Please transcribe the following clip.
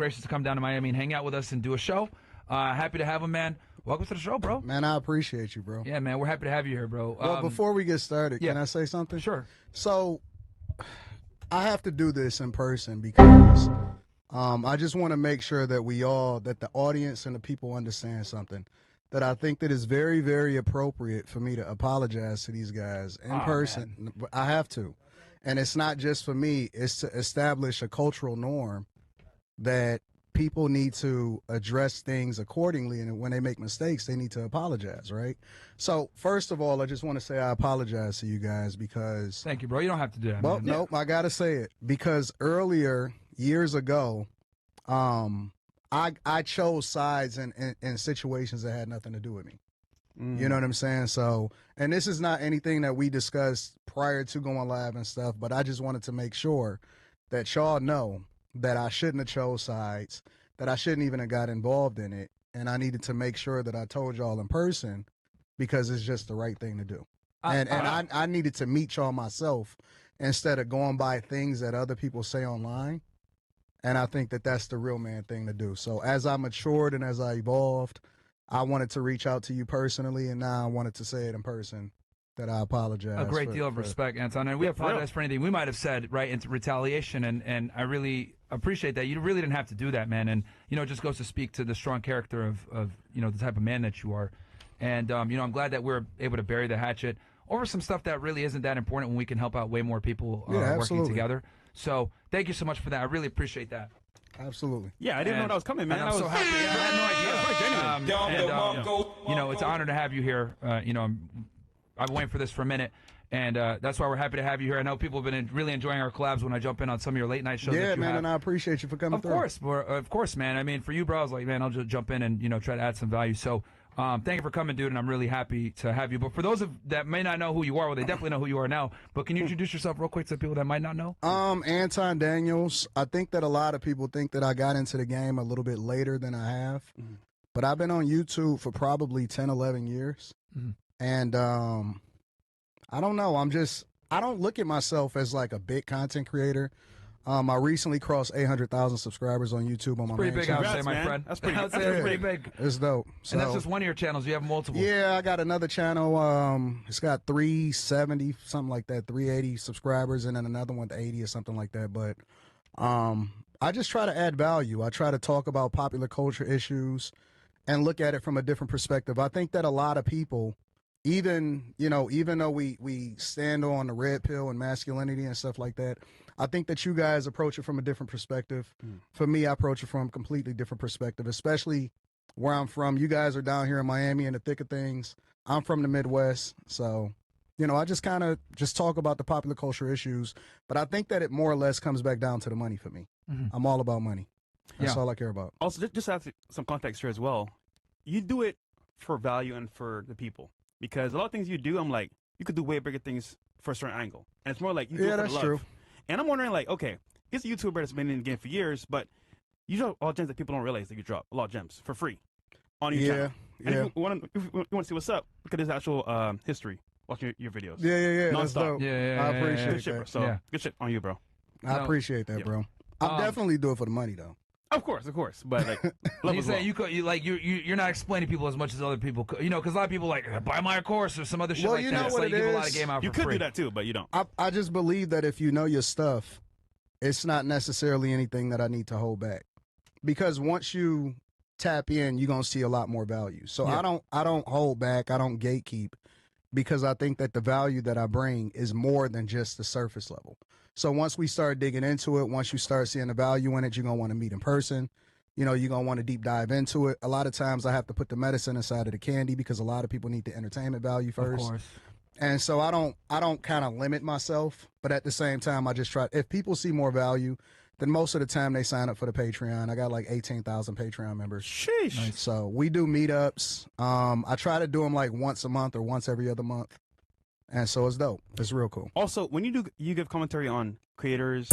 gracious to come down to Miami and hang out with us and do a show. Happy to have him, man. Welcome to the show, bro. Man, I appreciate you, bro. Yeah, man, we're happy to have you here, bro. Well, before we get started, can I say something? Sure. So, I have to do this in person because I just want to make sure that that the audience and the people understand something. That I think that is very, very appropriate for me to apologize to these guys in person. Man. I have to. And it's not just for me. It's to establish a cultural norm that people need to address things accordingly. And when they make mistakes, they need to apologize, right? So, first of all, I just want to say I apologize to you guys because... Thank you, bro. You don't have to do that, Well, man. nope, I got to say it. Because earlier, years ago... I chose sides in situations that had nothing to do with me. You know what I'm saying? So, and this is not anything that we discussed prior to going live and stuff, but I just wanted to make sure that y'all know that I shouldn't have chose sides, that I shouldn't even have got involved in it, and I needed to make sure that I told y'all in person because it's just the right thing to do. I needed to meet y'all myself instead of going by things that other people say online. And I think that that's the real man thing to do. So as I matured and as I evolved, I wanted to reach out to you personally, and now I wanted to say it in person that I apologize. A great deal of respect, Anton. And we apologize for anything we might have said, right, into retaliation. And I really appreciate that. You really didn't have to do that, man. And, you know, it just goes to speak to the strong character of you know, the type of man that you are. And, you know, I'm glad that we're able to bury the hatchet over some stuff that really isn't that important when we can help out way more people working together. So thank you so much for that. I really appreciate that. Absolutely. Yeah, I didn't know that was coming, man. I'm so happy. I had no idea. You know, it's an honor to have you here. You know, I've been waiting for this for a minute, and that's why we're happy to have you here. I know people have been really enjoying our collabs when I jump in on some of your late night shows. Yeah, man, and I appreciate you for coming through. Of course, man. I mean, for you, bro, I was like, man, I'll just jump in and, you know, try to add some value. So thank you for coming, dude, and I'm really happy to have you. But for those that may not know who you are, well, they definitely know who you are now, but can you introduce yourself real quick to people that might not know? Anton Daniels. I think that a lot of people think that I got into the game a little bit later than I have, but I've been on YouTube for probably 10, 11 years, and I don't know. I don't look at myself as like a big content creator. I recently crossed 800,000 subscribers on YouTube on my pretty big, I would say, my man. friend. That's pretty, that's pretty big. It's dope. So, and that's just one of your channels. You have multiple. Yeah, I got another channel. It's got 370, something like that, 380 subscribers, and then another one with 80 or something like that. But I just try to add value. I try to talk about popular culture issues and look at it from a different perspective. I think that a lot of people, even though we stand on the red pill and masculinity and stuff like that, I think that you guys approach it from a different perspective. For me, I approach it from a completely different perspective, especially where I'm from. You guys are down here in Miami in the thick of things. I'm from the Midwest. So, you know, I just kind of talk about the popular culture issues. But I think that it more or less comes back down to the money for me. I'm all about money. That's all I care about. Also, just to have some context here as well, you do it for value and for the people. Because a lot of things you do, I'm like, you could do way bigger things for a certain angle. And it's more like you do it for that's love. true. And I'm wondering, like, okay, he's a YouTuber that's been in the game for years, but you drop all gems that people don't realize that you drop. A lot of gems for free on your channel. And if you want to see what's up, look at his actual history. Watch your videos. Yeah. Non-stop. That's dope. I appreciate Good shit, bro. that. So, good shit on you, bro. I appreciate that, bro. I'll definitely do it for the money, though. Of course. But like, you say you're not explaining people as much as other people, you know, because a lot of people like buy my course or some other shit like that. Know what it's like it you give is. a lot of game out you for could free. do that too, but you don't. I just believe that if you know your stuff, it's not necessarily anything that I need to hold back, because once you tap in, you're gonna see a lot more value. So I don't hold back. I don't gatekeep, because I think that the value that I bring is more than just the surface level. So once we start digging into it, once you start seeing the value in it, you're gonna want to meet in person. You know, you're going to want to deep dive into it. A lot of times I have to put the medicine inside of the candy, because a lot of people need the entertainment value first. Of course. And so I don't kind of limit myself, but at the same time, I just try. If people see more value, then most of the time they sign up for the Patreon. I got like 18,000 Patreon members. Sheesh. Nice. So we do meetups. I try to do them like once a month or once every other month. And so it's dope. It's real cool. Also, when you give commentary on creators